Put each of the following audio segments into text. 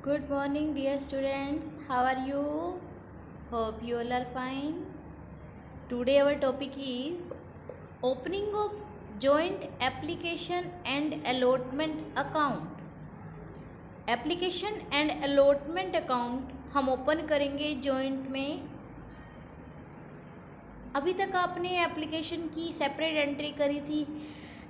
Good morning, dear students. How are you? Hope you all are fine. Today, our topic is opening of joint application and allotment account. Application and allotment account हम open करेंगे joint में। अभी तक आपने application की separate entry करी थी,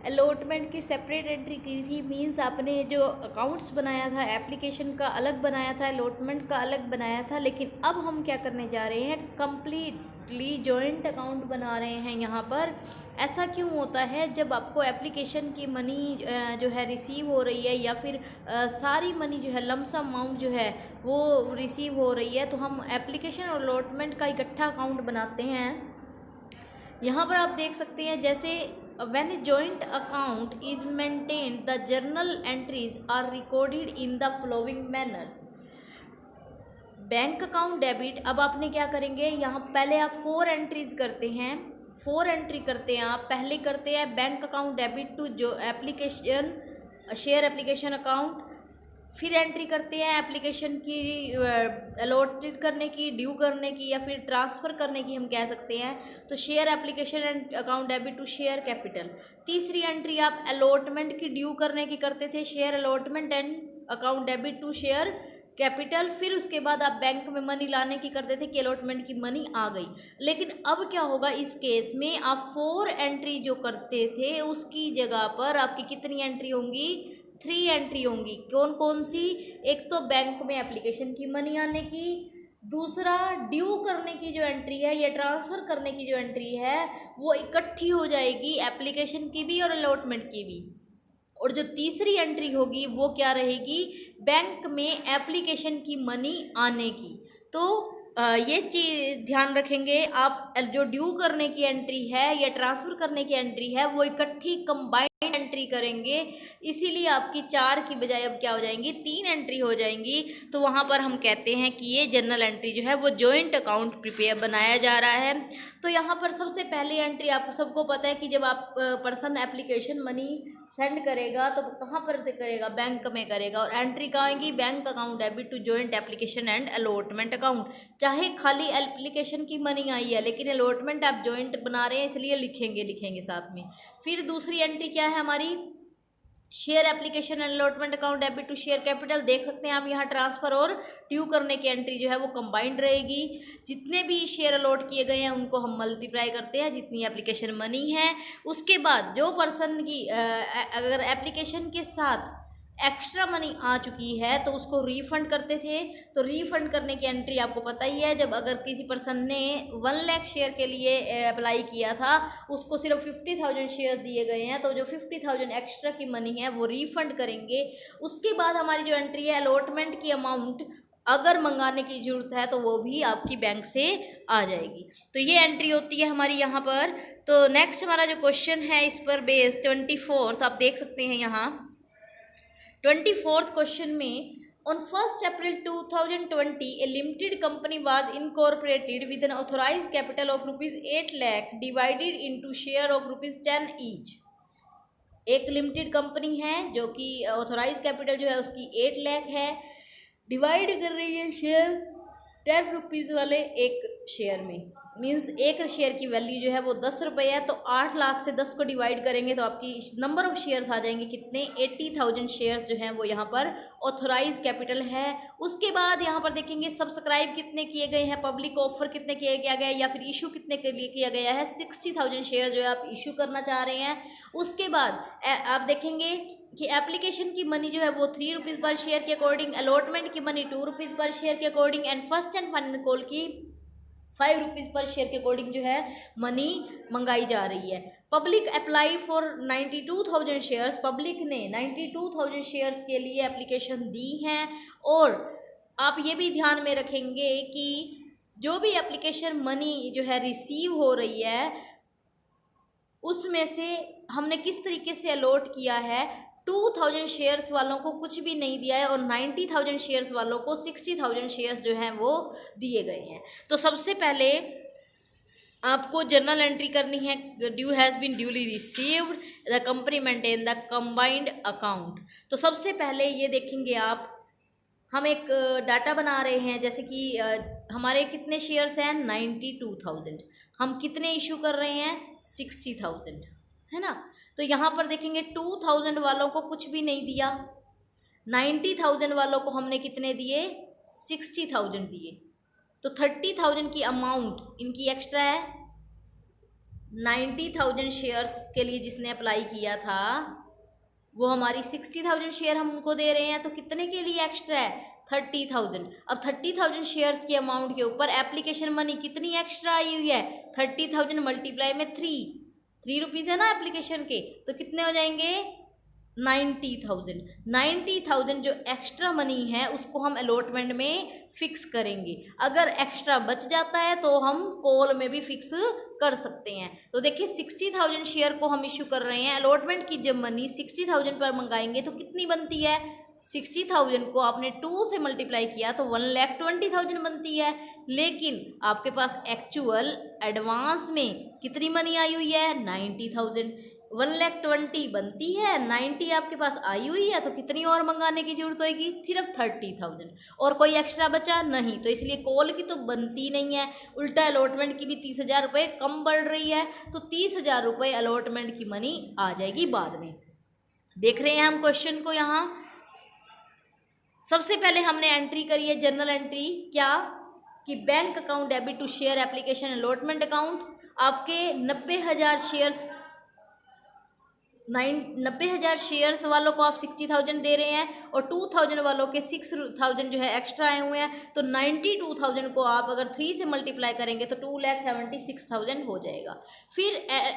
allotment की सेपरेट एंट्री की थी। मींस आपने जो अकाउंट्स बनाया था, एप्लीकेशन का अलग बनाया था, अलॉटमेंट का अलग बनाया था। लेकिन अब हम क्या करने जा रहे हैं, कंप्लीटली जॉइंट अकाउंट बना रहे हैं यहाँ पर। ऐसा क्यों होता है, जब आपको एप्लीकेशन की मनी जो है रिसीव हो रही है या फिर सारी मनी जो है लमसम अमाउंट जो है वो रिसीव हो रही है, तो हम एप्लीकेशन और अलॉटमेंट का इकट्ठा अकाउंट बनाते हैं। यहाँ पर आप देख सकते हैं, जैसे when a joint account is maintained, the journal entries are recorded in the following manners. Bank account debit, अब आपने क्या करेंगे, यहाँ पहले आप 4 एंट्रीज करते हैं। 4 एंट्री करते हैं आप। पहले करते हैं बैंक अकाउंट डेबिट टू जो एप्लीकेशन शेयर एप्लीकेशन अकाउंट, फिर एंट्री करते हैं एप्लीकेशन की अलॉटेड करने की, ड्यू करने की या फिर ट्रांसफ़र करने की हम कह सकते हैं। तो share application and account debit to share capital. तीसरी एंट्री आप अलॉटमेंट की ड्यू करने की करते थे, share allotment and account debit to share capital. फिर उसके बाद आप बैंक में मनी लाने की करते थे कि अलॉटमेंट की मनी आ गई। लेकिन अब क्या होगा, इस केस में आप 4 एंट्री जो करते थे उसकी जगह पर आपकी कितनी एंट्री होंगी, 3 एंट्री होंगी। कौन कौन सी, एक तो बैंक में एप्लीकेशन की मनी आने की, दूसरा ड्यू करने की जो एंट्री है या ट्रांसफ़र करने की जो एंट्री है वो इकट्ठी हो जाएगी, एप्लीकेशन की भी और अलॉटमेंट की भी। और जो तीसरी एंट्री होगी वो क्या रहेगी, बैंक में एप्लीकेशन की मनी आने की। तो ये चीज़ ध्यान रखेंगे आप, जो ड्यू करने की एंट्री है या ट्रांसफ़र करने की एंट्री है वो इकट्ठी कंबाइंड एंट्री करेंगे। इसीलिए आपकी 4 की बजाय अब क्या हो जाएंगी, 3 एंट्री हो जाएंगी। तो वहाँ पर हम कहते हैं कि ये जनरल एंट्री जो है वो जॉइंट अकाउंट प्रिपेयर बनाया जा रहा है। तो यहाँ पर सबसे पहली एंट्री आपको सबको पता है कि जब आप पर्सन एप्लीकेशन मनी सेंड करेगा तो कहाँ पर करेगा, बैंक में करेगा। और एंट्री कहाँ आएगी, bank account debit to joint application and allotment account. चाहे खाली एप्लीकेशन की मनी आई है लेकिन अलॉटमेंट आप जॉइंट बना रहे हैं इसलिए लिखेंगे साथ में। फिर दूसरी एंट्री क्या है हमारी, share application and allotment account debit to share capital. देख सकते हैं आप यहाँ ट्रांसफ़र और ड्यू करने की एंट्री जो है वो कंबाइंड रहेगी। जितने भी शेयर अलॉट किए गए हैं उनको हम मल्टीप्लाई करते हैं जितनी एप्लीकेशन मनी है। उसके बाद जो पर्सन की अगर एप्लीकेशन के साथ एक्स्ट्रा मनी आ चुकी है तो उसको रीफंड करते थे। तो रीफंड करने की एंट्री आपको पता ही है, जब अगर किसी पर्सन ने 1 लाख शेयर के लिए अप्लाई किया था, उसको सिर्फ 50,000 शेयर दिए गए हैं, तो जो 50,000 एक्स्ट्रा की मनी है वो रीफंड करेंगे। उसके बाद हमारी जो एंट्री है अलॉटमेंट की अमाउंट अगर मंगाने की ज़रूरत है तो वो भी आपकी बैंक से आ जाएगी। तो ये एंट्री होती है हमारी यहाँ पर। तो नेक्स्ट हमारा जो क्वेश्चन है इस पर बेस 24 आप देख सकते हैं यहाँ 24th क्वेश्चन में, on 1st April 2020 a limited company was incorporated with an authorized capital of rupees 8 lakh divided into share of rupees 10 each। एक लिमिटेड कंपनी है जो कि ऑथोराइज कैपिटल जो है उसकी 8 लाख है, डिवाइड कर रही है शेयर 10 रुपीज़ वाले एक शेयर में। मीन्स एक शेयर की वैल्यू जो है वो 10 रुपये है, तो 8 लाख से 10 को डिवाइड करेंगे तो आपकी नंबर ऑफ शेयर्स आ जाएंगे कितने, 80,000 शेयर्स जो हैं वो यहाँ पर ऑथोराइज कैपिटल है। उसके बाद यहाँ पर देखेंगे सब्सक्राइब कितने किए गए हैं, पब्लिक ऑफर कितने किया गया है या फिर इशू कितने के लिए किया गया है, 60,000 शेयर जो है आप इशू करना चाह रहे हैं। उसके बाद आप देखेंगे कि एप्लीकेशन की मनी जो है वो 3 रुपीज़ पर शेयर के अकॉर्डिंग, अलॉटमेंट की मनी 2 रुपीज़ पर शेयर के according and first and final call की 5 रुपीज़ पर शेयर के अकॉर्डिंग जो है मनी मंगाई जा रही है। Public apply for 92,000 shares, public ने 92,000 शेयर्स के लिए एप्लीकेशन दी हैं। और आप ये भी ध्यान में रखेंगे कि जो भी एप्लीकेशन मनी जो है रिसीव हो रही है उसमें से हमने किस तरीके से अलॉट किया है, 2,000 शेयर्स वालों को कुछ भी नहीं दिया है और 90,000 शेयर्स वालों को 60,000 शेयर्स जो हैं वो दिए गए हैं। तो सबसे पहले आपको जर्नल एंट्री करनी है, due has been duly received, the company maintain the combined account. तो सबसे पहले ये देखेंगे आप हम एक डाटा बना रहे हैं, जैसे कि हमारे कितने शेयर्स हैं 92,000, हम कितने इशू कर रहे हैं 60,000, है ना। तो यहाँ पर देखेंगे 2,000 वालों को कुछ भी नहीं दिया, 90,000 वालों को हमने कितने दिए 60,000 दिए, तो 30,000 की अमाउंट इनकी एक्स्ट्रा है। 90,000 शेयर्स के लिए जिसने अप्लाई किया था वो हमारी 60,000 शेयर हम उनको दे रहे हैं, तो कितने के लिए एक्स्ट्रा है 30,000। अब 30,000 शेयर्स की अमाउंट के ऊपर एप्लीकेशन मनी कितनी एक्स्ट्रा आई हुई है 30,000 मल्टीप्लाई में 3 रुपीज़ है ना एप्लीकेशन के, तो कितने हो जाएंगे 90,000। 90,000 जो एक्स्ट्रा मनी है उसको हम अलॉटमेंट में फिक्स करेंगे, अगर एक्स्ट्रा बच जाता है तो हम कॉल में भी फिक्स कर सकते हैं। तो देखिए 60,000 शेयर को हम इशू कर रहे हैं, अलॉटमेंट की जब मनी 60,000 पर मंगाएंगे तो कितनी बनती है 60,000 को आपने 2 से मल्टीप्लाई किया तो 1,20,000 बनती है, लेकिन आपके पास एक्चुअल एडवांस में कितनी मनी आई हुई है 90,000। 1,20,000 बनती है, 90 आपके पास आई हुई है, तो कितनी और मंगाने की जरूरत होगी सिर्फ 30,000, और कोई एक्स्ट्रा बचा नहीं, तो इसलिए कॉल की तो बनती नहीं है। उल्टा अलॉटमेंट की भी 30,000 रुपये कम बढ़ रही है, तो 30,000 रुपये अलॉटमेंट की मनी आ जाएगी बाद में। देख रहे हैं हम क्वेश्चन को, यहाँ सबसे पहले हमने एंट्री करी है जनरल एंट्री, क्या कि bank account debit to share application allotment account. आपके 90,000 शेयर्स 90,000 शेयर्स वालों को आप 60,000 दे रहे हैं, और 2,000 वालों के 6,000 जो है एक्स्ट्रा आए हुए हैं, तो 92,000 को आप अगर 3 से मल्टीप्लाई करेंगे तो 2,76,000 हो जाएगा। फिर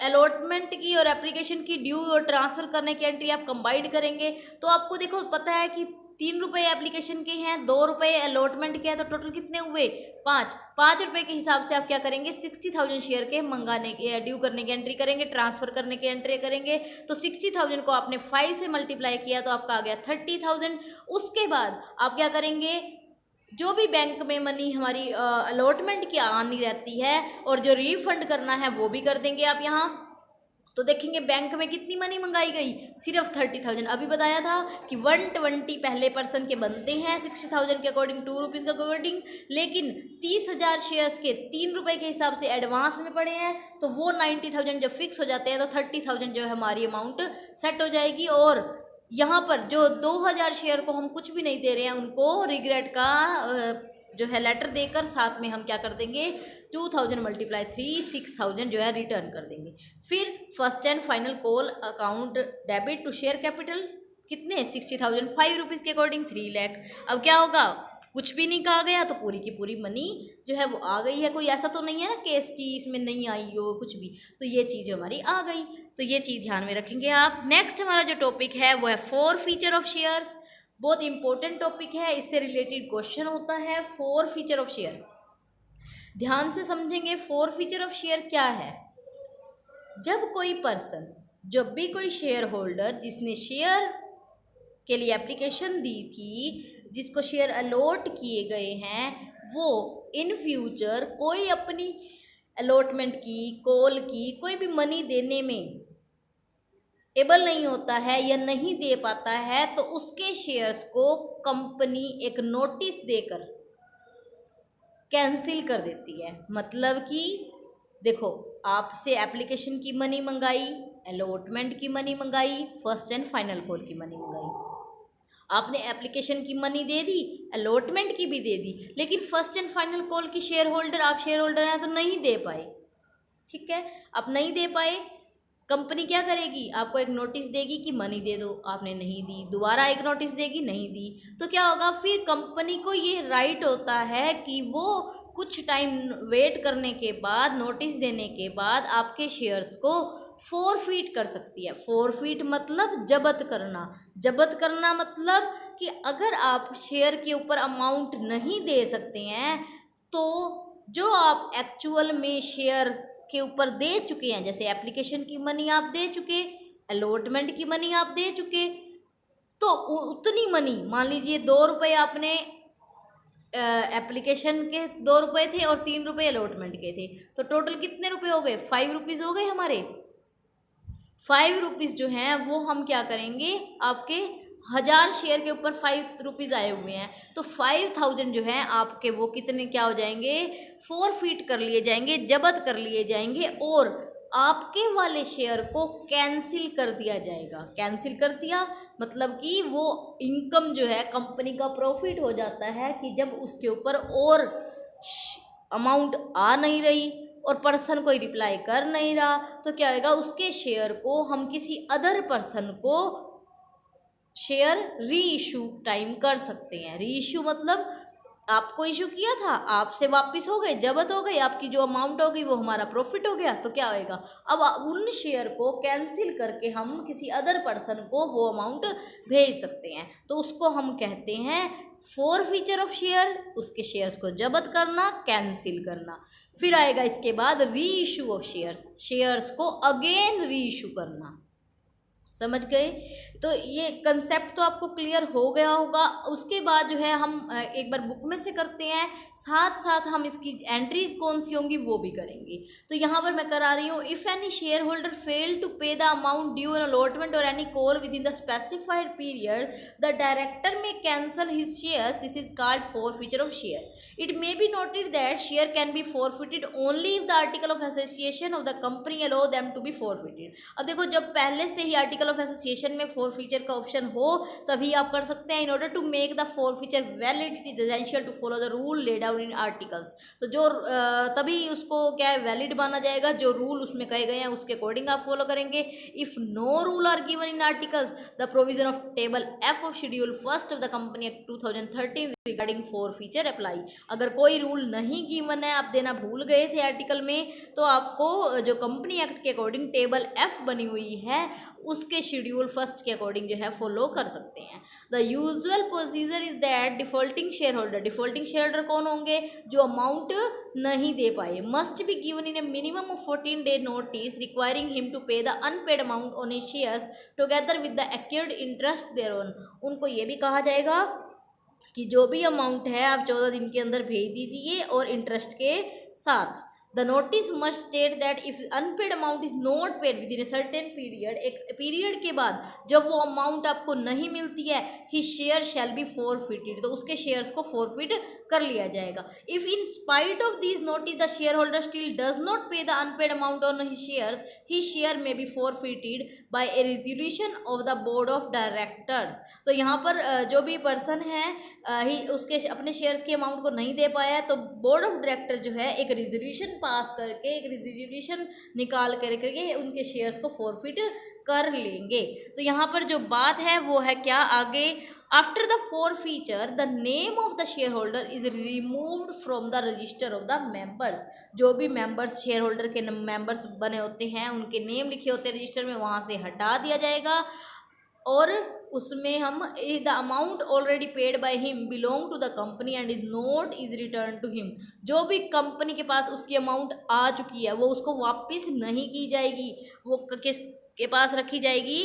अलॉटमेंट की और एप्लीकेशन की ड्यू और ट्रांसफ़र करने की एंट्री आप कंबाइंड करेंगे, तो आपको देखो पता है कि 3 रुपये एप्लीकेशन के हैं, 2 रुपये अलॉटमेंट के हैं, तो टोटल कितने हुए 5 रुपये के हिसाब से आप क्या करेंगे 60,000 शेयर के मंगाने के ड्यू करने की एंट्री करेंगे, ट्रांसफ़र करने की एंट्री करेंगे। तो 60,000 को आपने 5 से मल्टीप्लाई किया तो आपका आ गया 30,000। उसके बाद आप क्या करेंगे, जो भी बैंक में मनी हमारी अलॉटमेंट की आनी रहती है और जो रिफंड करना है वो भी कर देंगे आप यहाँ। तो देखेंगे बैंक में कितनी मनी मंगाई गई सिर्फ 30,000। अभी बताया था कि 120 पहले पर्सन के बनते हैं 60,000 के अकॉर्डिंग, 2 रुपीज़ के अकॉर्डिंग, लेकिन 30,000 शेयर्स के 3 रुपये के हिसाब से एडवांस में पड़े हैं, तो वो 90,000 जब फिक्स हो जाते हैं तो 30,000 जो है हमारी अमाउंट सेट हो जाएगी। और यहाँ पर जो 2,000 शेयर को हम कुछ भी नहीं दे रहे हैं उनको रिग्रेट का जो है लेटर देकर साथ में हम क्या कर देंगे 2,000 मल्टीप्लाई 3 6,000 जो है रिटर्न कर देंगे। फिर first and final call account debit to share capital कितने 60,000 5 रुपीज़ के अकॉर्डिंग 3 लाख। अब क्या होगा, कुछ भी नहीं कहा गया तो पूरी की पूरी मनी जो है वो आ गई है, कोई ऐसा तो नहीं है ना केस की इसमें नहीं आई हो कुछ भी, तो ये चीज़ हमारी आ गई। तो ये चीज़ ध्यान में रखेंगे आप। नेक्स्ट हमारा जो टॉपिक है वो है 4 फीचर ऑफ शेयर्स, बहुत इंपॉर्टेंट टॉपिक है, इससे रिलेटेड क्वेश्चन होता है 4 फीचर ऑफ शेयर। ध्यान से समझेंगे 4 फीचर ऑफ शेयर क्या है। जब कोई पर्सन, जब भी कोई शेयर होल्डर जिसने शेयर के लिए एप्लीकेशन दी थी, जिसको शेयर अलॉट किए गए हैं, वो इन फ्यूचर कोई अपनी अलॉटमेंट की कॉल की कोई भी मनी देने में एबल नहीं होता है या नहीं दे पाता है, तो उसके शेयर्स को कंपनी एक नोटिस देकर कैंसिल कर देती है। मतलब कि देखो, आपसे एप्लीकेशन की मनी मंगाई, अलॉटमेंट की मनी मंगाई, फर्स्ट एंड फाइनल कॉल की मनी मंगाई, आपने एप्लीकेशन की मनी दे दी, अलॉटमेंट की भी दे दी, लेकिन फर्स्ट एंड फाइनल कॉल की शेयर होल्डर, आप शेयर होल्डर हैं तो नहीं दे पाए। ठीक है, आप नहीं दे पाए, कंपनी क्या करेगी, आपको एक नोटिस देगी कि मनी दे दो, आपने नहीं दी, दोबारा एक नोटिस देगी, नहीं दी, तो क्या होगा, फिर कंपनी को ये राइट होता है कि वो कुछ टाइम वेट करने के बाद, नोटिस देने के बाद आपके शेयर्स को फोरफीट कर सकती है। फोरफीट मतलब जब्त करना। जब्त करना मतलब कि अगर आप शेयर के ऊपर अमाउंट नहीं दे सकते हैं, तो जो आप एक्चुअल में शेयर के ऊपर दे चुके हैं, जैसे एप्लीकेशन की मनी आप दे चुके, अलॉटमेंट की मनी आप दे चुके, तो उतनी मनी, मान लीजिए 2 रुपये आपने एप्लीकेशन के 2 रुपये थे और 3 रुपये अलॉटमेंट के थे, तो टोटल कितने रुपए हो गए 5 रुपीज़ हो गए हमारे। 5 रुपीज़ जो हैं वो हम क्या करेंगे, आपके 1000 शेयर के ऊपर 5 रुपीज़ आए हुए हैं, तो 5000 जो है आपके वो कितने क्या हो जाएंगे, फॉरफिट कर लिए जाएंगे, जब्त कर लिए जाएंगे, और आपके वाले शेयर को कैंसिल कर दिया जाएगा। कैंसिल कर दिया मतलब कि वो इनकम जो है कंपनी का प्रॉफिट हो जाता है कि जब उसके ऊपर और अमाउंट आ नहीं रही और पर्सन कोई रिप्लाई कर नहीं रहा, तो क्या होगा, उसके शेयर को हम किसी अदर पर्सन को शेयर री इशू टाइम कर सकते हैं। री इशू मतलब आपको इशू किया था, आपसे वापस हो गए, जब्त हो गई, आपकी जो अमाउंट हो गई वो हमारा प्रॉफिट हो गया, तो क्या होएगा, अब उन शेयर को कैंसिल करके हम किसी अदर पर्सन को वो अमाउंट भेज सकते हैं, तो उसको हम कहते हैं फॉरफीचर ऑफ शेयर। उसके शेयर्स को जब्त करना, कैंसिल करना। फिर आएगा इसके बाद री इशू ऑफ शेयर्स, शेयर्स को अगेन री इशू करना। समझ गए? तो ये कंसेप्ट तो आपको क्लियर हो गया होगा। उसके बाद जो है हम एक बार बुक में से करते हैं, साथ साथ हम इसकी एंट्रीज कौन सी होंगी वो भी करेंगे। तो यहाँ पर मैं करा रही हूँ, if any share holder fail to pay the amount due on allotment और any call within the specified period, the director may cancel his share, this is called forfeiture of share. It may be noted that share can be forfeited only if the article of association of the company allow them to be forfeited. अब देखो, जब पहले से ही article of association में forfeiture का option हो तभी आप कर सकते हैं। In order to make the forfeiture valid it is essential to follow the rule laid down in articles. तो जो तभी उसको क्या है, वैलिड माना जाएगा, जो रूल उसमें कहे गए हैं उसके अकॉर्डिंग आप फॉलो करेंगे। If no rule are given in articles, the provision of table F of schedule first of the company act 2013 regarding forfeiture apply. अगर कोई रूल नहीं गिवन है, आप देना भूल गए थे आर्टिकल में, तो आपको जो कंपनी एक्ट के अकॉर्डिंग टेबल एफ बनी हुई है उसके शेड्यूल फर्स्ट के अकॉर्डिंग जो है फॉलो कर सकते हैं। The usual procedure is that defaulting share holder, defaulting share holder कौन होंगे, जो अमाउंट नहीं दे पाए, must be given in a minimum of 14 day notice requiring him to pay the unpaid amount on his shares together with the accrued interest thereon. उनको ये भी कहा जाएगा कि जो भी अमाउंट है आप 14 दिन के अंदर भेज दीजिए और इंटरेस्ट के साथ। The notice must state that if unpaid amount is not paid within a certain period, एक पीरियड के बाद जब वो अमाउंट आपको नहीं मिलती है, he share shall be forfeited, तो उसके शेयर्स को फॉरफिट कर लिया जाएगा। If in spite of this notice the share holder still does not pay the unpaid amount on his shares, he share may be forfeited by A resolution of the board of directors. तो यहाँ पर जो भी person है ही उसके अपने shares के amount को नहीं दे पाया, तो बोर्ड ऑफ डायरेक्टर जो है एक रेजोल्यूशन पास करके, एक रेजोल्यूशन निकाल करके उनके शेयर्स को फॉरफिट कर लेंगे। तो यहाँ पर जो बात है वो है क्या, आगे after the forfeiture the name of the share holder is removed from the register of the members. जो भी मेंबर्स शेयर होल्डर के मेंबर्स बने होते हैं, उनके नेम लिखे होते हैं रजिस्टर में, वहाँ से हटा दिया जाएगा, और उसमें हम the amount already paid by him belong to the company and is not is return to him. जो भी कंपनी के पास उसकी अमाउंट आ चुकी है वो उसको वापस नहीं की जाएगी, वो किस के पास रखी जाएगी,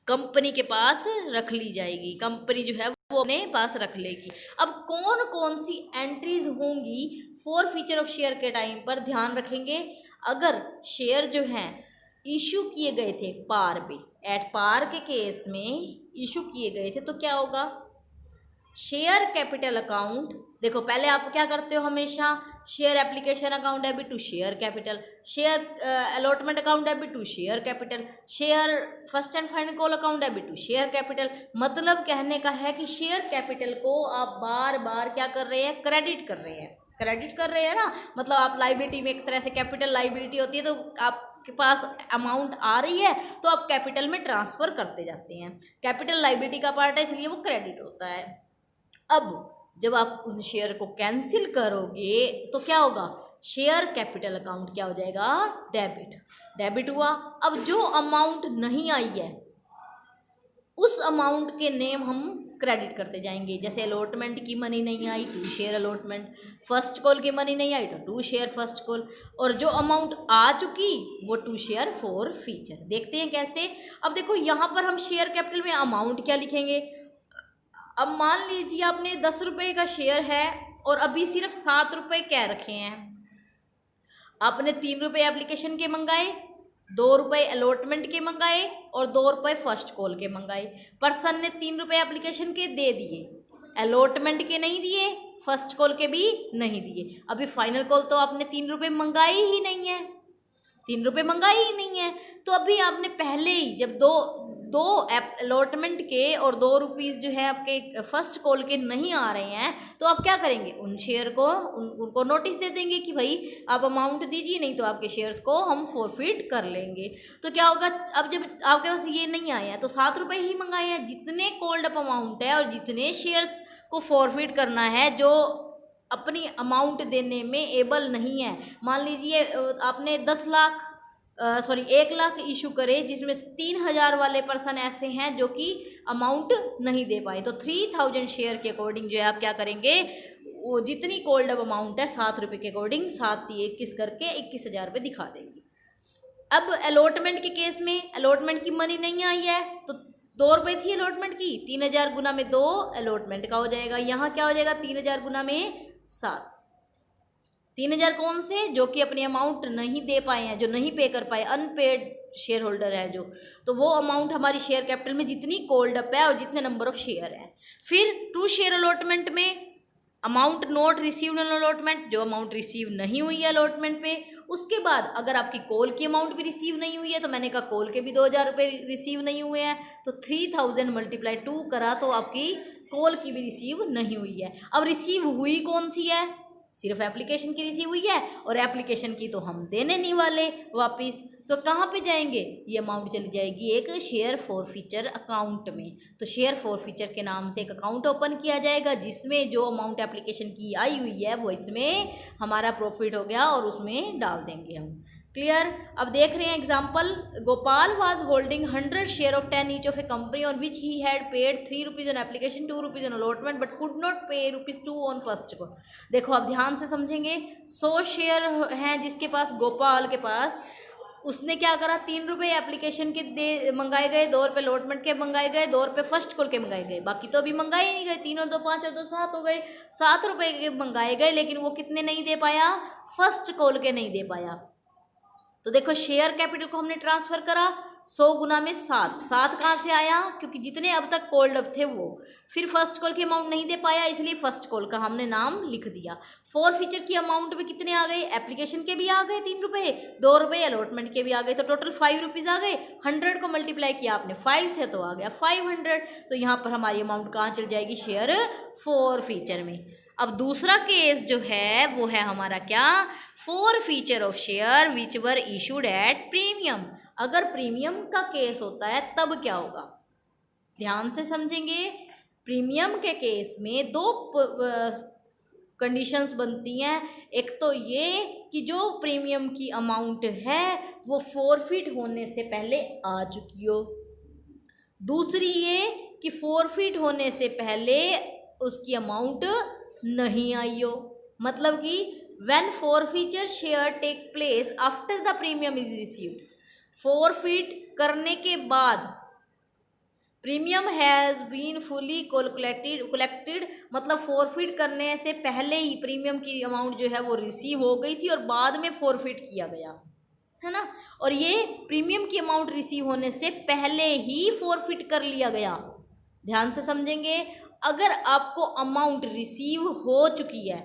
कंपनी के पास रख ली जाएगी, कंपनी जो है वो अपने पास रख लेगी। अब कौन कौन सी एंट्रीज होंगी फॉरफीचर ऑफ शेयर के टाइम पर, ध्यान रखेंगे। अगर शेयर जो हैं इशू किए गए थे पार पे, एट पार के केस में इशू किए गए थे, तो क्या होगा, शेयर कैपिटल अकाउंट, देखो पहले आप क्या करते हो हमेशा, share application account debit to share capital, share allotment account debit to share capital, share first and final call account debit to share capital. मतलब कहने का है कि शेयर कैपिटल को आप बार बार क्या कर रहे हैं, क्रेडिट कर रहे हैं, क्रेडिट कर रहे हैं ना। मतलब आप लाइबिलिटी में एक तरह से कैपिटल लाइबिलिटी होती है, तो आपके पास अमाउंट आ रही है तो आप कैपिटल में ट्रांसफ़र करते जाते हैं, कैपिटल लाइबिलिटी का पार्ट है इसलिए वो क्रेडिट होता है। अब जब आप उन शेयर को कैंसिल करोगे तो क्या होगा, शेयर कैपिटल अकाउंट क्या हो जाएगा, डेबिट, डेबिट हुआ। अब जो अमाउंट नहीं आई है उस अमाउंट के नेम हम क्रेडिट करते जाएंगे। जैसे अलॉटमेंट की मनी नहीं आई, to share allotment, first call की मनी नहीं आई तो टू शेयर फर्स्ट कॉल, और जो अमाउंट आ चुकी वो टू शेयर फॉरफीचर। देखते हैं कैसे। अब देखो यहाँ पर हम शेयर कैपिटल में अमाउंट क्या लिखेंगे। अब मान लीजिए आपने 10 रुपये का शेयर है और अभी सिर्फ 7 रुपये क्या रखे हैं, आपने 3 रुपये एप्लीकेशन के मंगाए ₹2 अलॉटमेंट के मंगाए और ₹2 फर्स्ट कॉल के मंगाए। पर्सन ने ₹3 एप्लीकेशन के दे दिए, अलॉटमेंट के नहीं दिए, फर्स्ट कॉल के भी नहीं दिए। अभी फाइनल कॉल तो आपने ₹3 मंगाए ही नहीं है, ₹3 मंगाए ही नहीं है। तो अभी आपने पहले ही जब दो दो अलॉटमेंट के और ₹2 जो है आपके फर्स्ट कॉल के नहीं आ रहे हैं, तो आप क्या करेंगे, उन शेयर को उनको नोटिस दे देंगे कि भाई आप अमाउंट दीजिए, नहीं तो आपके शेयर्स को हम फॉरफिट कर लेंगे। तो क्या होगा, अब जब आपके पास ये नहीं आया है तो ₹7 ही मंगाए हैं। जितने कोल्ड अप अमाउंट है और जितने शेयर्स को फॉरफिट करना है जो अपनी अमाउंट देने में एबल नहीं है, मान लीजिए आपने 1 लाख इशू करे, जिसमें 3,000 वाले पर्सन ऐसे हैं जो कि अमाउंट नहीं दे पाए, तो 3,000 शेयर के अकॉर्डिंग जो है आप क्या करेंगे, वो जितनी कोल्ड अप अमाउंट है ₹7 के अकॉर्डिंग 7×3=21 करके 21,000 रुपये दिखा देंगे। अब अलॉटमेंट के केस में अलॉटमेंट की मनी नहीं आई है, तो ₹2 थी अलॉटमेंट की, 3,000 गुना में 2 अलॉटमेंट का हो जाएगा। यहाँ क्या हो जाएगा, 3,000 गुना में 7। 3,000 कौन से, जो कि अपनी अमाउंट नहीं दे पाए हैं, जो नहीं पे कर पाए, अनपेड शेयर होल्डर है जो, तो वो अमाउंट हमारी शेयर कैपिटल में जितनी कोल्ड अप है और जितने नंबर ऑफ शेयर है। फिर 2 शेयर अलॉटमेंट में amount not received on allotment, जो अमाउंट रिसीव नहीं हुई है अलॉटमेंट पे। उसके बाद अगर आपकी कॉल की अमाउंट भी रिसीव नहीं हुई है, तो मैंने कहा कॉल के भी 2,000 रुपये रिसीव नहीं हुए हैं, तो 3,000 × 2 करा तो आपकी कॉल की भी रिसीव नहीं हुई है। अब रिसीव हुई कौन सी है, सिर्फ एप्लीकेशन की रिसीव हुई है, और एप्लीकेशन की तो हम देने नहीं वाले वापस, तो कहाँ पे जाएंगे, ये अमाउंट चली जाएगी एक शेयर फॉरफीचर अकाउंट में। तो शेयर फॉरफीचर के नाम से एक अकाउंट ओपन किया जाएगा, जिसमें जो अमाउंट एप्लीकेशन की आई हुई है वो इसमें हमारा प्रॉफिट हो गया और उसमें डाल देंगे हम। क्लियर। अब देख रहे हैं example, Gopal was holding 100 share of 10 each of A company on which he had paid ₹3 on application, ₹2 on allotment, but could not पे ₹2 ऑन फर्स्ट को। देखो अब ध्यान से समझेंगे, 100 शेयर हैं जिसके पास, गोपाल के पास, उसने क्या करा, ₹3 एप्लीकेशन के दे मंगाए गए, ₹2 अलॉटमेंट के मंगाए गए, ₹2 फर्स्ट कॉल के मंगाए गए, बाकी तो अभी मंगाए ही नहीं गए। 3 और 2 5 और 2 7 हो गए, ₹7 के मंगाए गए, लेकिन वो कितने नहीं दे पाया, फर्स्ट कॉल के नहीं दे पाया। तो देखो शेयर कैपिटल को हमने ट्रांसफर करा, 100 गुना में 7, 7 कहाँ से आया, क्योंकि जितने अब तक कोल्ड अप थे वो, फिर फर्स्ट कॉल की अमाउंट नहीं दे पाया, इसलिए फर्स्ट कॉल का हमने नाम लिख दिया। फॉरफीचर की अमाउंट में कितने आ गए, एप्लीकेशन के भी आ गए ₹3, ₹2 अलॉटमेंट के भी आ गए, तो टोटल ₹5 आ गए। 100 को मल्टीप्लाई किया आपने 5 से तो आ गया 500, तो यहाँ पर हमारी अमाउंट कहाँ चल जाएगी, शेयर फॉरफीचर में। अब दूसरा केस जो है वो है हमारा क्या, forfeiture of share which were issued at premium. अगर प्रीमियम का केस होता है तब क्या होगा, ध्यान से समझेंगे। प्रीमियम के केस में 2 कंडीशंस बनती हैं। एक तो ये कि जो प्रीमियम की अमाउंट है वो फॉरफिट होने से पहले आ चुकी हो, दूसरी ये कि फॉरफिट होने से पहले उसकी अमाउंट नहीं आई हो। मतलब कि when forfeiture share take place after the premium is received, forfeit करने के बाद premium has been fully collected, मतलब फॉरफिट करने से पहले ही प्रीमियम की अमाउंट जो है वो रिसीव हो गई थी और बाद में फॉरफिट किया गया है ना। और ये प्रीमियम की अमाउंट रिसीव होने से पहले ही फॉरफिट कर लिया गया। ध्यान से समझेंगे, अगर आपको अमाउंट रिसीव हो चुकी है,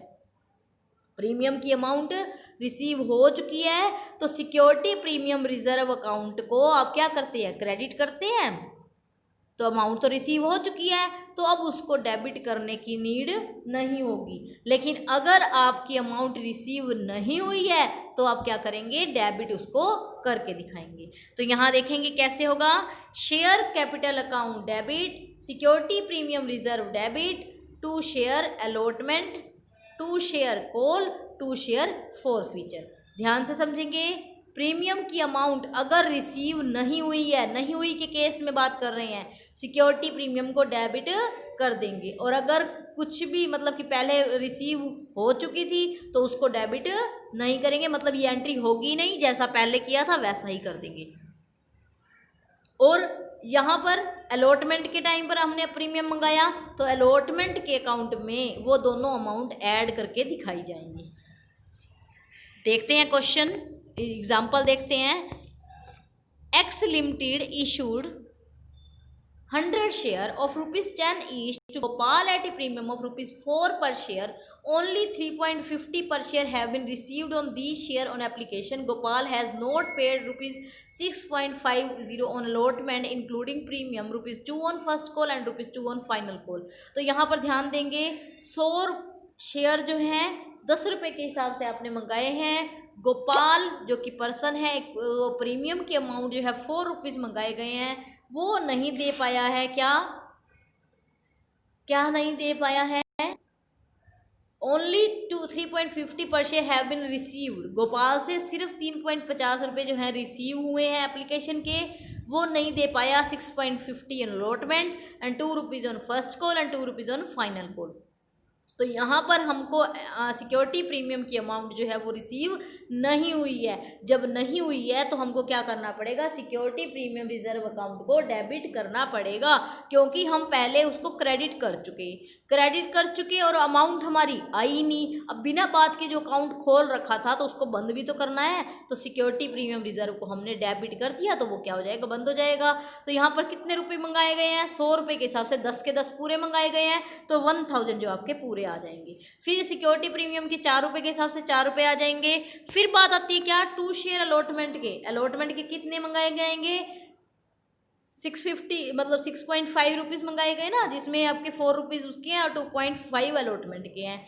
प्रीमियम की अमाउंट रिसीव हो चुकी है, तो सिक्योरिटी प्रीमियम रिजर्व अकाउंट को आप क्या करते हैं, क्रेडिट करते हैं। तो अमाउंट तो रिसीव हो चुकी है, तो अब उसको डेबिट करने की नीड नहीं होगी। लेकिन अगर आपकी अमाउंट रिसीव नहीं हुई है तो आप क्या करेंगे, डेबिट उसको करके दिखाएंगे। तो यहाँ देखेंगे कैसे होगा, share capital account debit, security premium reserve debit, 2 share allotment, 2 share call, 2 share forfeiture. ध्यान से समझेंगे, प्रीमियम की अमाउंट अगर रिसीव नहीं हुई है, नहीं हुई के केस में बात कर रहे हैं, सिक्योरिटी प्रीमियम को डेबिट कर देंगे। और अगर कुछ भी मतलब कि पहले रिसीव हो चुकी थी तो उसको डेबिट नहीं करेंगे, मतलब ये एंट्री होगी नहीं, जैसा पहले किया था वैसा ही कर देंगे। और यहाँ पर अलॉटमेंट के टाइम पर हमने प्रीमियम मंगाया, तो अलॉटमेंट के अकाउंट में वो दोनों अमाउंट ऐड करके दिखाई जाएंगी। देखते हैं क्वेश्चन, एग्जाम्पल देखते हैं। X Limited issued 100 share of rupees 10 each to Gopal at a premium of rupees 4 per share. Only 3.50 per share have been received on these share on application. Gopal has not paid rupees 6.50 on allotment including premium, rupees 2 on first call and rupees 2 on final call. तो यहाँ पर ध्यान देंगे 100 share जो हैं 10 रुपये के हिसाब से आपने मंगाए हैं। गोपाल जो कि पर्सन है, प्रीमियम की अमाउंट जो है 4 रुपीज़ मंगाए गए हैं, वो नहीं दे पाया है। क्या नहीं दे पाया है? ओनली 3.50 पर share have been received. Gopal से सिर्फ 3.50 रुपये जो हैं रिसीव हुए हैं एप्लीकेशन के, वो नहीं दे पाया। 6.50 on allotment and 2 rupees on first call and 2 rupees on final call. तो यहाँ पर हमको सिक्योरिटी प्रीमियम की अमाउंट जो है वो रिसीव नहीं हुई है। जब नहीं हुई है तो हमको क्या करना पड़ेगा? सिक्योरिटी प्रीमियम रिजर्व अकाउंट को डेबिट करना पड़ेगा, क्योंकि हम पहले उसको क्रेडिट कर चुके और अमाउंट हमारी आई नहीं। अब बिना बात के जो अकाउंट खोल रखा था तो उसको बंद भी तो करना है, तो सिक्योरिटी प्रीमियम रिजर्व को हमने डेबिट कर दिया तो वो क्या हो जाएगा? बंद हो जाएगा। तो यहाँ पर कितने रुपये मंगाए गए हैं? 100 रुपये के हिसाब से 10 के 10 पूरे मंगाए गए हैं, तो 1000 जो आपके पूरे आ जाएंगे। फिर सिक्योरिटी प्रीमियम के 4 रुपये के हिसाब से 4 रुपये आ जाएंगे। फिर बात आती है क्या? 2 शेयर अलॉटमेंट के कितने मंगाए जाएंगे? 650 मतलब 6.5 रुपीज़ मंगाए गए ना, जिसमें आपके 4 रुपीज़ उसके हैं और 2.5 अलॉटमेंट के हैं,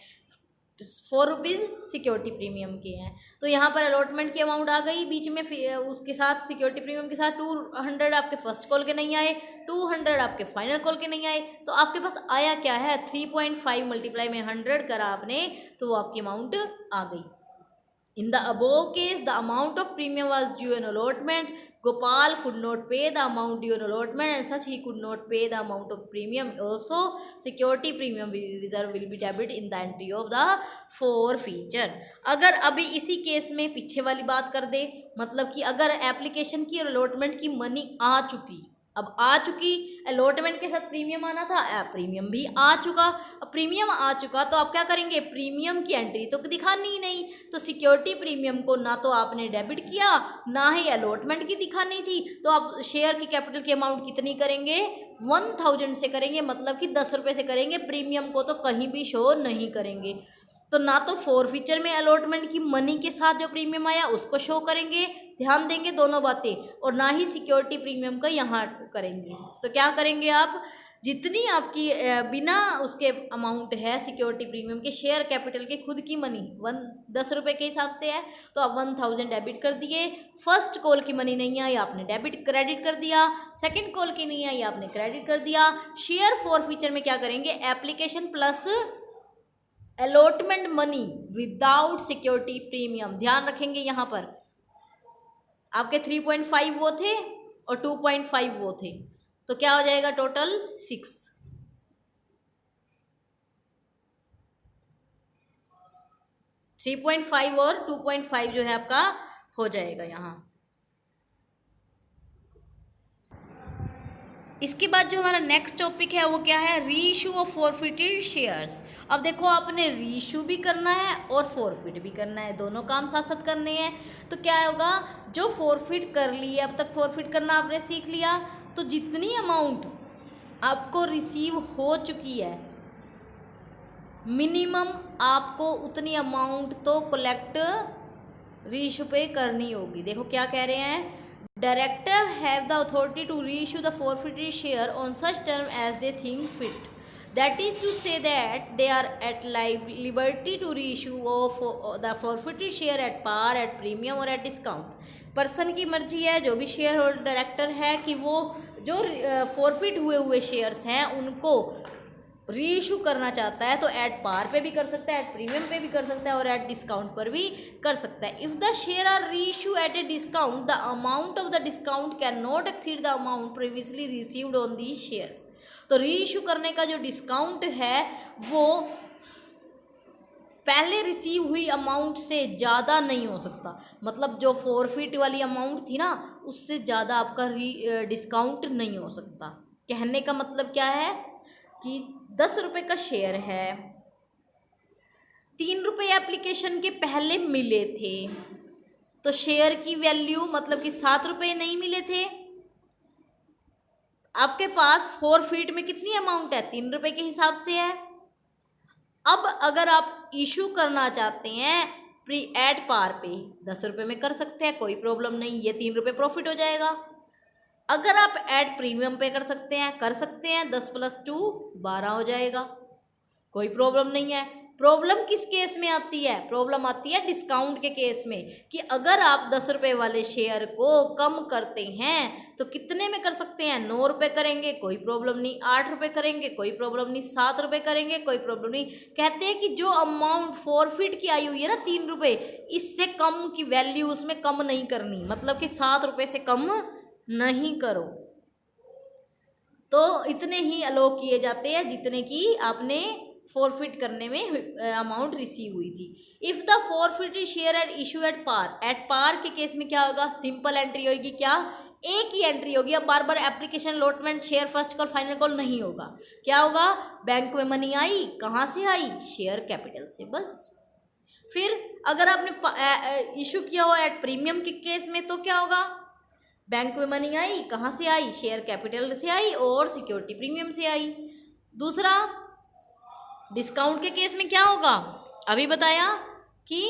4 रुपीज़ सिक्योरिटी प्रीमियम के हैं। तो यहाँ पर अलॉटमेंट की अमाउंट आ गई बीच में, उसके साथ सिक्योरिटी प्रीमियम के साथ 200 आपके फर्स्ट कॉल के नहीं आए, 200 आपके फाइनल कॉल के नहीं आए, तो आपके पास आया क्या है? 3.5 मल्टीप्लाई में 100 करा आपने, तो वो आपकी अमाउंट आ गई। In the above case, the amount of premium was due an allotment. Gopal could not pay the amount due an allotment, and such he could not pay the amount of premium. Also, security premium reserve will be debited in the entry of the forfeiture. अगर अभी इसी case में पीछे वाली बात कर दे, मतलब कि अगर एप्लीकेशन की और अलॉटमेंट की मनी आ चुकी, अब आ चुकी, अलॉटमेंट के साथ प्रीमियम आना था, प्रीमियम भी आ चुका। अब प्रीमियम आ चुका तो आप क्या करेंगे? प्रीमियम की एंट्री तो दिखानी ही नहीं, तो सिक्योरिटी प्रीमियम को ना तो आपने डेबिट किया, ना ही अलॉटमेंट की दिखानी थी, तो आप शेयर की कैपिटल की अमाउंट कितनी करेंगे? 1000 से करेंगे, मतलब कि 10 रुपये से करेंगे। प्रीमियम को तो कहीं भी शो नहीं करेंगे। तो ना तो फॉरफीचर में अलॉटमेंट की मनी के साथ जो प्रीमियम आया उसको शो करेंगे, ध्यान देंगे दोनों बातें, और ना ही सिक्योरिटी प्रीमियम का यहाँ करेंगे। तो क्या करेंगे आप? जितनी आपकी बिना उसके अमाउंट है सिक्योरिटी प्रीमियम के, शेयर कैपिटल के खुद की मनी 10 रुपये के हिसाब से है, तो आप 1000 डेबिट कर दिए। फर्स्ट कॉल की मनी नहीं आई, आपने क्रेडिट कर दिया। सेकंड कॉल की नहीं आई, आपने क्रेडिट कर दिया। शेयर फॉरफीचर में क्या करेंगे? Application plus allotment money without security premium. ध्यान रखेंगे यहाँ पर आपके 3.5 वो थे और 2.5 वो थे, तो क्या हो जाएगा? टोटल 6। 3.5 और 2.5 जो है आपका हो जाएगा यहाँ। इसके बाद जो हमारा नेक्स्ट टॉपिक है वो क्या है? Reissue of forfeited shares. अब देखो, आपने रीइशू भी करना है और फॉरफिट भी करना है, दोनों काम साथ साथ करने हैं। तो क्या होगा? जो फॉरफिट कर ली है, अब तक फॉरफिट करना आपने सीख लिया, तो जितनी अमाउंट आपको रिसीव हो चुकी है, मिनिमम आपको उतनी अमाउंट तो कलेक्ट रीइशू पे करनी होगी। देखो क्या कह रहे हैं? Director have the authority to reissue the forfeited share on such term as they think fit. That is to say that they are at liberty to reissue of the forfeited share at par, at premium or at discount. Person की मर्जी है, जो भी share holder director है, कि वो जो forfeit हुए शेयर्स हैं उनको रीइशू करना चाहता है तो एट पार पे भी कर सकता है, एट प्रीमियम पे भी कर सकता है और एट डिस्काउंट पर भी कर सकता है। If the share are reissue at a discount, the amount of the discount can not exceed the amount previously received on these shares. तो रीइशू करने का जो डिस्काउंट है वो पहले रिसीव हुई अमाउंट से ज़्यादा नहीं हो सकता, मतलब जो फॉरफिट वाली अमाउंट थी ना उससे ज़्यादा आपका डिस्काउंट नहीं हो सकता। कहने का मतलब क्या है कि 10 रुपये का शेयर है, 3 रुपये एप्लीकेशन के पहले मिले थे, तो शेयर की वैल्यू मतलब कि 7 रुपये नहीं मिले थे। आपके पास फॉरफिट में कितनी अमाउंट है, 3 रुपये के हिसाब से है। अब अगर आप इशू करना चाहते हैं प्री एट पार पे 10 रुपये में कर सकते हैं, कोई प्रॉब्लम नहीं, ये 3 रुपये प्रॉफिट हो जाएगा। अगर आप एट प्रीमियम पे कर सकते हैं, 10 + 2 12 हो जाएगा, कोई प्रॉब्लम नहीं है। प्रॉब्लम किस केस में आती है, प्रॉब्लम आती है डिस्काउंट के केस में, कि अगर आप 10 रुपये वाले शेयर को कम करते हैं तो कितने में कर सकते हैं, 9 रुपये करेंगे, कोई प्रॉब्लम नहीं, 8 रुपये करेंगे, कोई प्रॉब्लम नहीं, 7 रुपये करेंगे, कोई प्रॉब्लम नहीं। कहते हैं कि जो अमाउंट फॉरफिट की आई हुई है ना 3 रुपये, इससे कम की वैल्यू उसमें कम नहीं करनी, मतलब कि 7 रुपये से कम नहीं करो, तो इतने ही अलो किए जाते हैं जितने की आपने फॉरफिट करने में अमाउंट रिसीव हुई थी। If the forfeited share at issue at par के केस में क्या होगा, सिंपल एंट्री होगी, क्या, एक ही एंट्री होगी। अब बार बार application allotment share first call final call नहीं होगा। क्या होगा, बैंक में मनी आई, कहाँ से आई, शेयर कैपिटल से, बस। फिर अगर आपने इशू किया हो एट प्रीमियम के केस में तो क्या होगा, बैंक में मनी आई, कहाँ से आई, शेयर कैपिटल से आई और सिक्योरिटी प्रीमियम से आई। दूसरा डिस्काउंट के केस में क्या होगा, अभी बताया कि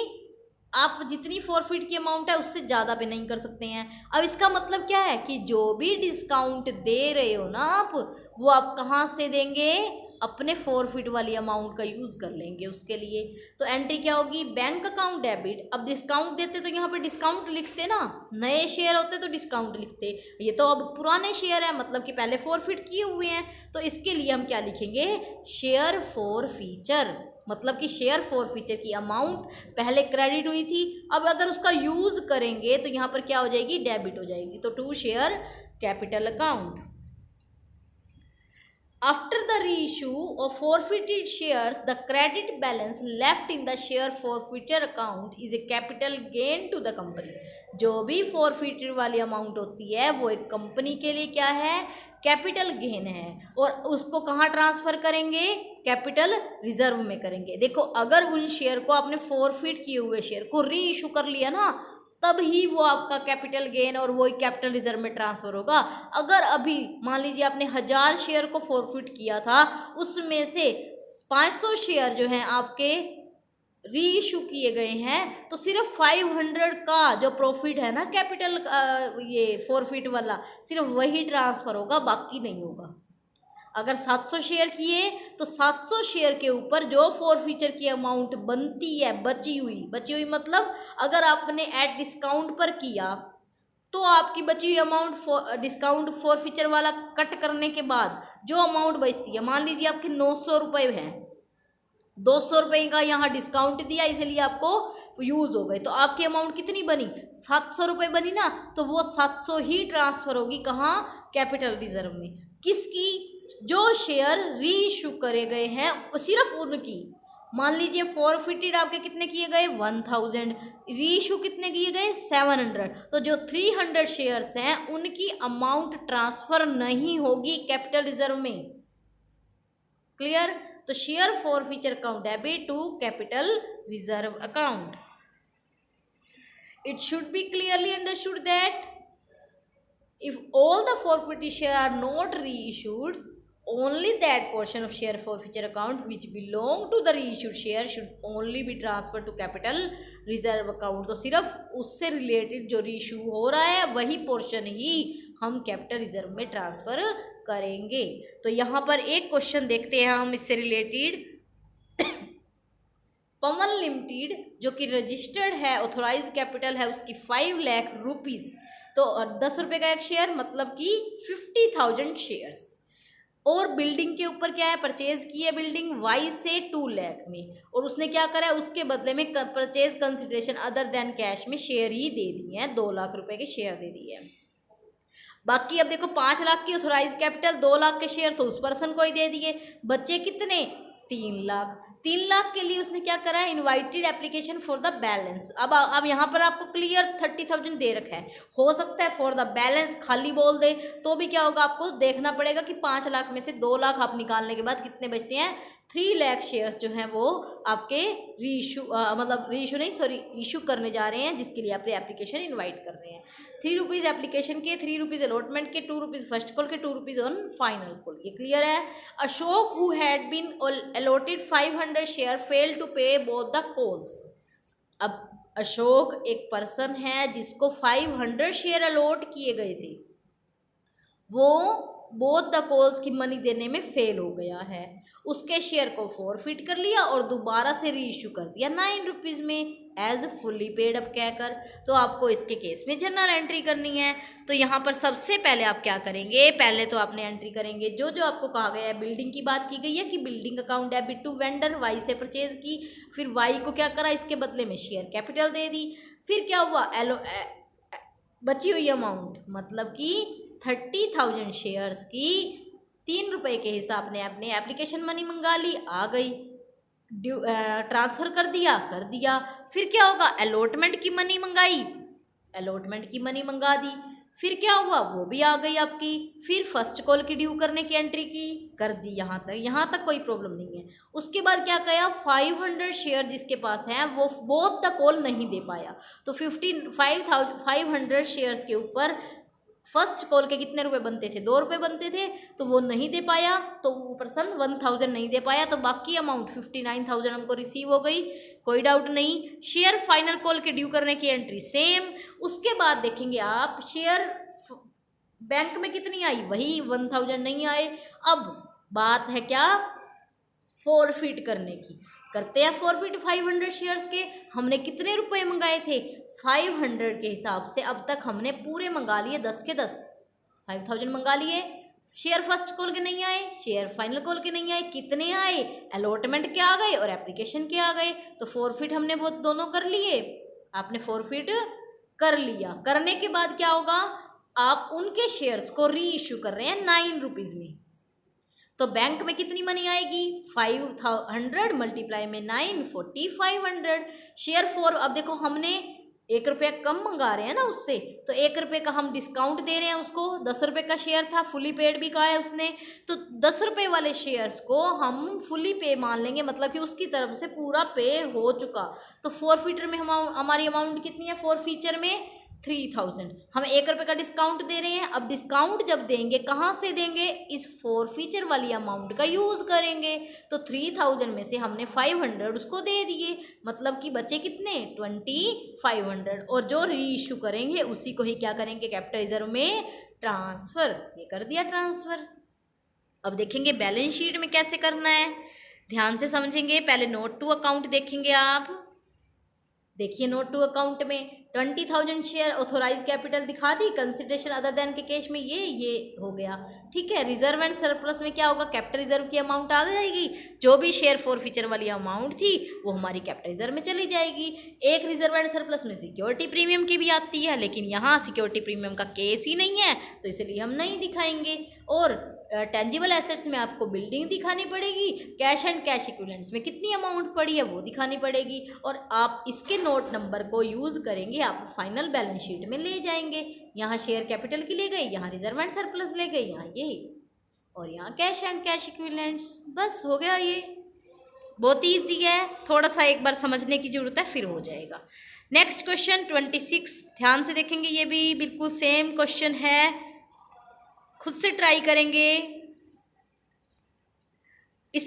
आप जितनी फॉरफिट की अमाउंट है उससे ज़्यादा भी नहीं कर सकते हैं। अब इसका मतलब क्या है कि जो भी डिस्काउंट दे रहे हो ना आप, वो आप कहाँ से देंगे, अपने फॉरफिट वाली अमाउंट का यूज़ कर लेंगे उसके लिए। तो एंट्री क्या होगी, बैंक अकाउंट डेबिट। अब डिस्काउंट देते तो यहाँ पे डिस्काउंट लिखते ना, नए शेयर होते तो डिस्काउंट लिखते, ये तो अब पुराने शेयर है, मतलब कि पहले फॉरफिट किए हुए हैं, तो इसके लिए हम क्या लिखेंगे, शेयर फॉरफीचर, मतलब कि शेयर फॉरफीचर की अमाउंट पहले क्रेडिट हुई थी, अब अगर उसका यूज़ करेंगे तो यहाँ पर क्या हो जाएगी, डेबिट हो जाएगी। तो to share capital account. After the reissue of forfeited shares, the credit balance left in the share forfeiture account is a capital gain to the company. जो भी forfeited वाली अमाउंट होती है वो एक कंपनी के लिए क्या है, कैपिटल गेन है, और उसको कहाँ ट्रांसफ़र करेंगे, कैपिटल रिजर्व में करेंगे। देखो अगर उन शेयर को आपने फॉरफिट किए हुए शेयर को री इशू कर लिया ना, तब ही वो आपका कैपिटल गेन और वो कैपिटल रिजर्व में ट्रांसफ़र होगा। अगर अभी मान लीजिए आपने 1000 शेयर को फॉरफिट किया था, उसमें से 500 शेयर जो हैं आपके री इशू किए गए हैं, तो सिर्फ 500 का जो प्रॉफिट है ना कैपिटल ये फॉरफिट वाला, सिर्फ वही ट्रांसफ़र होगा, बाकी नहीं होगा। अगर 700 शेयर किए तो 700 शेयर के ऊपर जो फॉरफीचर की अमाउंट बनती है, बची हुई मतलब अगर आपने एट डिस्काउंट पर किया तो आपकी बची हुई अमाउंट डिस्काउंट फॉरफीचर वाला कट करने के बाद जो अमाउंट बचती है, मान लीजिए आपके 900 रुपये हैं, 200 रुपये का यहाँ डिस्काउंट दिया इसलिए आपको यूज़ हो गए, तो आपकी अमाउंट कितनी बनी, 700 रुपये बनी ना, तो वो 700 ही ट्रांसफ़र होगी कहाँ, कैपिटल रिजर्व में। किसकी, जो शेयर री इशू करे गए हैं सिर्फ उनकी। मान लीजिए फॉरफिटेड आपके कितने किए गए, 1000, री इशू कितने किए गए, 700, तो जो 300 शेयर्स हैं उनकी अमाउंट ट्रांसफ़र नहीं होगी कैपिटल रिजर्व में। क्लियर, तो share forfeiture account debit to capital reserve account. It should be clearly understood that if all the forfeited shares are not reissued, only that portion of share forfeiture account which belong to the reissued share should only be transferred to capital reserve account। तो सिर्फ उससे related जो reissue हो रहा है वही portion ही हम capital reserve में ट्रांसफ़र करेंगे। तो यहाँ पर एक क्वेश्चन देखते हैं हम इससे रिलेटेड। पवन लिमिटेड जो कि रजिस्टर्ड है, ऑथोराइज कैपिटल है उसकी 5 लाख रुपीज़, तो 10 रुपये का एक शेयर मतलब कि 50,000 शेयर्स, और बिल्डिंग के ऊपर क्या है, परचेज की है बिल्डिंग वाई से 2 लाख में, और उसने क्या करा है, उसके बदले में purchase consideration other than cash में शेयर ही दे दिए हैं, 2 लाख रुपए के शेयर दे दिए हैं। बाकी अब देखो 5 लाख की ऑथोराइज कैपिटल, 2 लाख के शेयर तो उस पर्सन को ही दे दिए, बच्चे कितने, 3 लाख। 3 लाख के लिए उसने क्या करा है, invited application for the balance. अब यहाँ पर आपको क्लियर 30,000 दे रखा है, हो सकता है फॉर द बैलेंस खाली बोल दे, तो भी क्या होगा, आपको देखना पड़ेगा कि 5 लाख में से 2 लाख आप निकालने के बाद कितने बचते हैं, 3 लाख शेयर्स जो हैं वो आपके रीइशू मतलब रीइशू नहीं सॉरी इशू करने जा रहे हैं, जिसके लिए आपने एप्लीकेशन इनवाइट कर रहे हैं। 3 रुपीज़ एप्लीकेशन के, 3 रुपीज़ अलॉटमेंट के, 2 रुपीज़ फर्स्ट कॉल के, 2 रुपीज़ ऑन फाइनल कॉल। ये क्लियर है। Ashok who had been allotted 500 share fail to pay both the calls. अब अशोक एक पर्सन है जिसको 500 शेयर अलॉट किए गए थे, वो बोथ द कॉल्स की मनी देने में फेल हो गया है, उसके शेयर को फॉरफिट कर लिया और दोबारा से री इशू कर दिया 9 रुपीज़ में एज फुल्ली पेड अप कहकर। तो आपको इसके केस में जर्नल एंट्री करनी है। तो यहाँ पर सबसे पहले आप क्या करेंगे, पहले तो आपने एंट्री करेंगे जो जो आपको कहा गया है। बिल्डिंग की बात की गई है कि building account debit to vendor, Y से परचेज की, फिर वाई को क्या करा, इसके बदले में शेयर कैपिटल दे दी। फिर क्या हुआ, बची हुई अमाउंट मतलब कि 30,000 शेयर्स की 3 रुपये के हिसाब ने आपने एप्लीकेशन मनी मंगा ली, आ गई, ट्रांसफ़र कर दिया। फिर क्या होगा, अलॉटमेंट की मनी मंगाई, अलॉटमेंट की मनी मंगा दी। फिर क्या हुआ, वो भी आ गई आपकी। फिर फर्स्ट कॉल की ड्यू करने की एंट्री की, कर दी। यहाँ तक कोई प्रॉब्लम नहीं है। उसके बाद क्या किया, 500 शेयर जिसके पास हैं वो बोथ द कॉल नहीं दे पाया, तो 500 शेयर्स के ऊपर फर्स्ट कॉल के कितने रुपए बनते थे, 2 रुपये बनते थे, तो वो नहीं दे पाया, तो वो पर्सन 1000 नहीं दे पाया, तो बाकी अमाउंट 59,000 हमको रिसीव हो गई, कोई डाउट नहीं। शेयर फाइनल कॉल के ड्यू करने की एंट्री सेम। उसके बाद देखेंगे आप शेयर बैंक में कितनी आई, वही 1000 नहीं आए। अब बात है क्या, फॉरफिट करने की। करते हैं फॉरफिट 500 शेयर्स के। हमने कितने रुपए मंगाए थे, 500 के हिसाब से अब तक हमने पूरे मंगा लिए 10 के 10, 5000 मंगा लिए। शेयर फर्स्ट कॉल के नहीं आए, शेयर फाइनल कॉल के नहीं आए, कितने आए, अलॉटमेंट के आ गए और एप्लीकेशन के आ गए। तो फॉरफिट हमने वो दोनों कर लिए, आपने फॉरफिट कर लिया। करने के बाद क्या होगा, आप उनके शेयर्स को री इशू कर रहे हैं 9 रुपीज़ में, तो बैंक में कितनी मनी आएगी, 500 मल्टीप्लाई में 9, 4500 शेयर फॉर। अब देखो हमने 1 रुपया कम मंगा रहे हैं ना उससे, तो 1 रुपये का हम डिस्काउंट दे रहे हैं उसको। 10 रुपये का शेयर था, फुली पेड भी कहा है उसने, तो 10 रुपये वाले शेयर्स को हम फुली पे मान लेंगे, मतलब कि उसकी तरफ से पूरा पे हो चुका। तो फॉरफिटर में हमारी अमाउंट कितनी है, फॉरफीचर में 3000। हम 1 रुपये का डिस्काउंट दे रहे हैं। अब डिस्काउंट जब देंगे कहाँ से देंगे, इस फॉरफीचर वाली अमाउंट का यूज़ करेंगे। तो 3000 में से हमने 500 उसको दे दिए, मतलब कि बचे कितने, 2500, और जो री इशू करेंगे उसी को ही क्या करेंगे, कैपिटल रिजर्व में ट्रांसफ़र। ये कर दिया ट्रांसफ़र। अब देखेंगे बैलेंस शीट में कैसे करना है, ध्यान से समझेंगे। पहले नोट टू अकाउंट देखेंगे आप। देखिए नोट टू अकाउंट में 20,000 शेयर ऑथोराइज कैपिटल दिखा दी, कंसिडरेशन अदर देन के केस में ये हो गया, ठीक है। रिजर्व एंड सरप्लस में क्या होगा, कैपिटल रिजर्व की अमाउंट आ जाएगी, जो भी शेयर फॉरफीचर वाली अमाउंट थी वो हमारी कैपिटल रिजर्व में चली जाएगी। एक रिजर्व एंड सरप्लस में सिक्योरिटी प्रीमियम की भी आती है, लेकिन यहाँ सिक्योरिटी प्रीमियम का केस ही नहीं है, तो इसलिए हम नहीं दिखाएंगे। और टेंजिबल एसेट्स में आपको बिल्डिंग दिखानी पड़ेगी, कैश एंड कैश इक्विवेलेंट्स में कितनी अमाउंट पड़ी है वो दिखानी पड़ेगी, और आप इसके नोट नंबर को यूज़ करेंगे, आप फाइनल बैलेंस शीट में ले जाएंगे। यहाँ शेयर कैपिटल की ले गई, यहाँ रिजर्व एंड सरप्लस ले गई, यहाँ ये, और यहाँ कैश एंड कैश इक्विवेलेंट्स। बस हो गया, ये बहुत ईजी है, थोड़ा सा एक बार समझने की ज़रूरत है, फिर हो जाएगा। नेक्स्ट क्वेश्चन 26, ध्यान से देखेंगे, ये भी बिल्कुल सेम क्वेश्चन है, खुद से ट्राई करेंगे। इस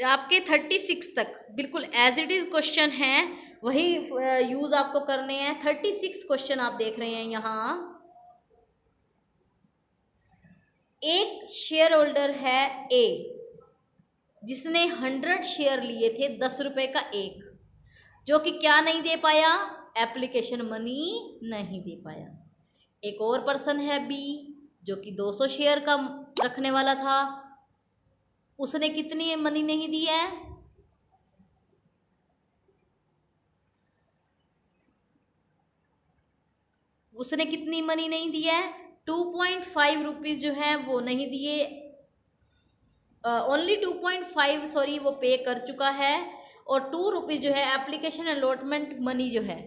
आपके 36 तक बिल्कुल एज इट इज़ क्वेश्चन है, वही यूज़ आपको करने हैं। 36 क्वेश्चन आप देख रहे हैं यहाँ। एक शेयर होल्डर है ए, जिसने 100 शेयर लिए थे 10 रुपये का एक, जो कि क्या नहीं दे पाया, एप्लीकेशन मनी नहीं दे पाया। एक और पर्सन है बी, जो कि 200 शेयर का रखने वाला था, उसने कितनी मनी नहीं दी है, उसने कितनी मनी नहीं दी है, 2.5 रुपीज़ जो है वो नहीं दिए, ओनली 2.5 सॉरी वो पे कर चुका है, और 2 रुपीज़ जो है एप्लीकेशन अलॉटमेंट मनी जो है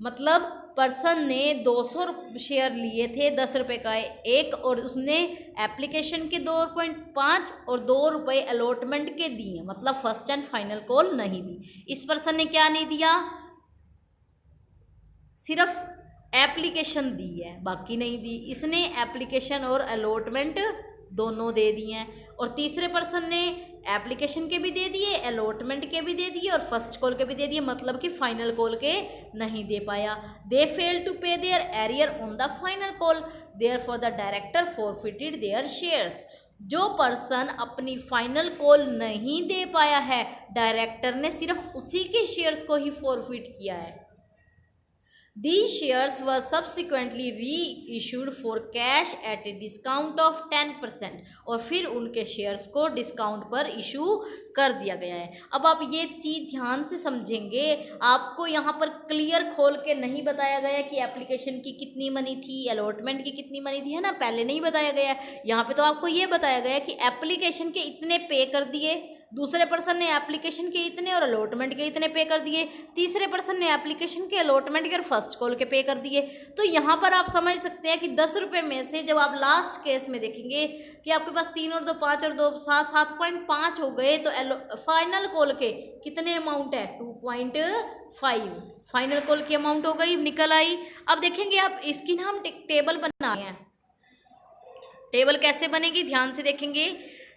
मतलब पर्सन ने 200 शेयर लिए थे 10 रुपये का एक, और उसने एप्लीकेशन के 2.5 और 2 रुपये अलॉटमेंट के दिए, मतलब फर्स्ट एंड फाइनल कॉल नहीं दी। इस पर्सन ने क्या नहीं दिया, सिर्फ एप्लीकेशन दी है, बाकी नहीं दी। इसने एप्लीकेशन और अलॉटमेंट दोनों दे दिए हैं। और तीसरे पर्सन ने एप्लीकेशन के भी दे दिए, अलॉटमेंट के भी दे दिए और फर्स्ट कॉल के भी दे दिए, मतलब कि फाइनल कॉल के नहीं दे पाया। They fail to pay their arrear on the final call, therefore the director forfeited their shares. जो पर्सन अपनी फाइनल कॉल नहीं दे पाया है, डायरेक्टर ने सिर्फ उसी के शेयर्स को ही फॉरफिट किया है। These shares were subsequently reissued for cash at a discount of 10%, और फिर उनके शेयर्स को डिस्काउंट पर इशू कर दिया गया है। अब आप ये चीज़ ध्यान से समझेंगे, आपको यहाँ पर क्लियर खोल के नहीं बताया गया कि एप्लीकेशन की कितनी मनी थी, अलॉटमेंट की कितनी मनी थी, है ना, पहले नहीं बताया गया है। यहाँ पे तो आपको ये बताया गया कि एप्लीकेशन के इतने पे कर दिए, दूसरे पर्सन ने एप्लीकेशन के इतने और अलॉटमेंट के इतने पे कर दिए, तीसरे पर्सन ने एप्लीकेशन के, अलॉटमेंट के और फर्स्ट कॉल के पे कर दिए। तो यहाँ पर आप समझ सकते हैं कि 10 रुपये में से जब आप लास्ट केस में देखेंगे कि आपके पास 3 और 2 5 और 2 7 7.5 हो गए, तो फाइनल कॉल के कितने अमाउंट है, 2.5 फाइनल कॉल की अमाउंट हो गई, निकल आई। अब देखेंगे आप इसकी ना हम टेबल बना रहे हैं। टेबल कैसे बनेगी, ध्यान से देखेंगे।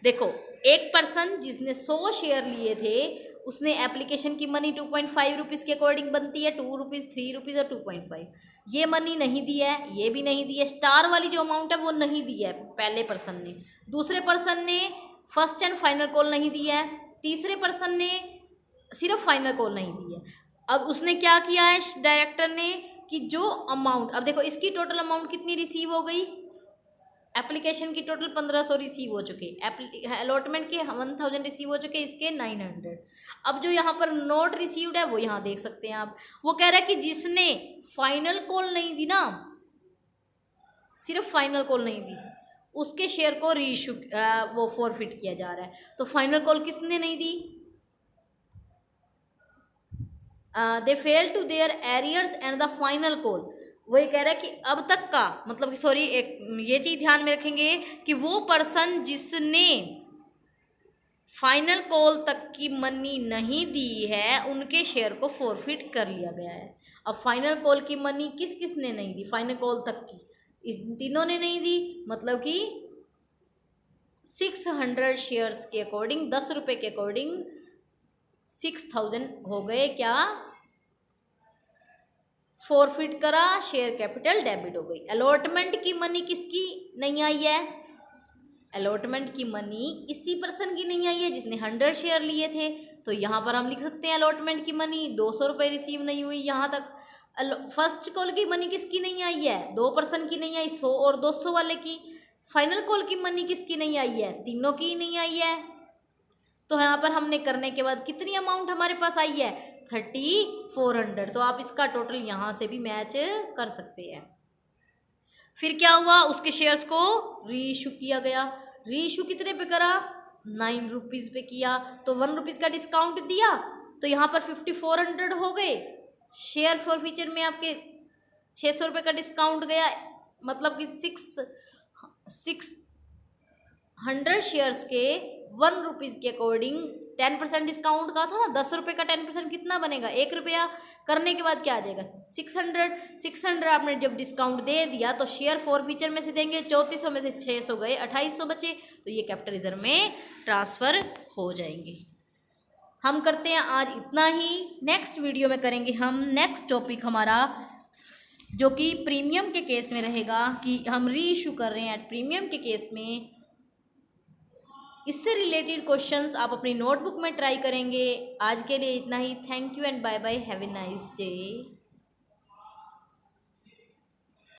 देखो, एक पर्सन जिसने 100 शेयर लिए थे, उसने एप्लीकेशन की मनी 2.5 रुपीज़ के अकॉर्डिंग बनती है, 2 रुपीज़ 3 रुपीज़ और 2.5, ये मनी नहीं दी है, ये भी नहीं दी है। स्टार वाली जो अमाउंट है वो नहीं दी है पहले पर्सन ने। दूसरे पर्सन ने फर्स्ट एंड फाइनल कॉल नहीं दी है, तीसरे पर्सन ने सिर्फ फाइनल कॉल नहीं दी है। अब उसने क्या किया है डायरेक्टर ने कि जो अमाउंट, अब देखो इसकी टोटल अमाउंट कितनी रिसीव हो गई, एप्लीकेशन की टोटल 1500 रिसीव हो चुके, अलॉटमेंट के 1000 रिसीव हो चुके, इसके 900। अब जो यहाँ पर नोट रिसीव्ड है वो यहाँ देख सकते हैं आप। वो कह रहा है कि जिसने फाइनल कॉल नहीं दी ना, सिर्फ फाइनल कॉल नहीं दी, उसके शेयर को रीइशू वो फॉरफिट किया जा रहा है। तो फाइनल कॉल किसने नहीं दी, they fail to their arrears and the final call. वही कह रहा है कि अब तक का, मतलब कि सॉरी, एक ये चीज़ ध्यान में रखेंगे कि वो पर्सन जिसने फाइनल कॉल तक की मनी नहीं दी है, उनके शेयर को फॉरफिट कर लिया गया है। अब फाइनल कॉल की मनी किस किस ने नहीं दी, फाइनल कॉल तक की इस तीनों ने नहीं दी, मतलब कि 600 शेयर्स के अकॉर्डिंग 10 रुपये के अकॉर्डिंग 6000 हो गए, क्या फॉरफिट करा, शेयर कैपिटल डेबिट हो गई। अलॉटमेंट की मनी किसकी नहीं आई है, अलॉटमेंट की मनी इसी पर्सन की नहीं आई है जिसने 100 शेयर लिए थे। तो यहाँ पर हम लिख सकते हैं अलॉटमेंट की मनी 200 रुपये रिसीव नहीं हुई यहाँ तक। फर्स्ट कॉल की मनी किसकी नहीं आई है, 2 पर्सन की नहीं आई, 100 और 200 वाले की। फाइनल कॉल की मनी किसकी नहीं आई है, तीनों की नहीं आई है। तो यहाँ पर हमने करने के बाद कितनी अमाउंट हमारे पास आई है, 3400। तो आप इसका टोटल यहाँ से भी मैच कर सकते हैं। फिर क्या हुआ, उसके शेयर्स को रीइशू किया गया। रीइशू कितने पे करा, 9 रुपीज़ पे किया, तो 1 रुपीज़ का डिस्काउंट दिया, तो यहाँ पर 5400 हो गए। शेयर फॉर फीचर में आपके 600 रुपये का डिस्काउंट गया, मतलब कि 600 शेयर्स के 1 रुपीज़ के अकॉर्डिंग 10% डिस्काउंट का था ना, 10 रुपये का 10% कितना बनेगा, 1 रुपया। करने के बाद क्या आ जाएगा, 600 आपने जब डिस्काउंट दे दिया तो शेयर फॉर फीचर में से देंगे, 3400 में से 600 गए, 2800 बचे, तो ये कैपिटल रिजर्व में ट्रांसफ़र हो जाएंगे। हम करते हैं आज इतना ही। नेक्स्ट वीडियो में करेंगे हम नेक्स्ट टॉपिक हमारा, जो कि प्रीमियम के केस में रहेगा, कि हम री इशू कर रहे हैं प्रीमियम के केस में। इससे रिलेटेड क्वेश्चंस आप अपनी नोटबुक में ट्राई करेंगे। आज के लिए इतना ही। Thank you and bye bye, have a nice day.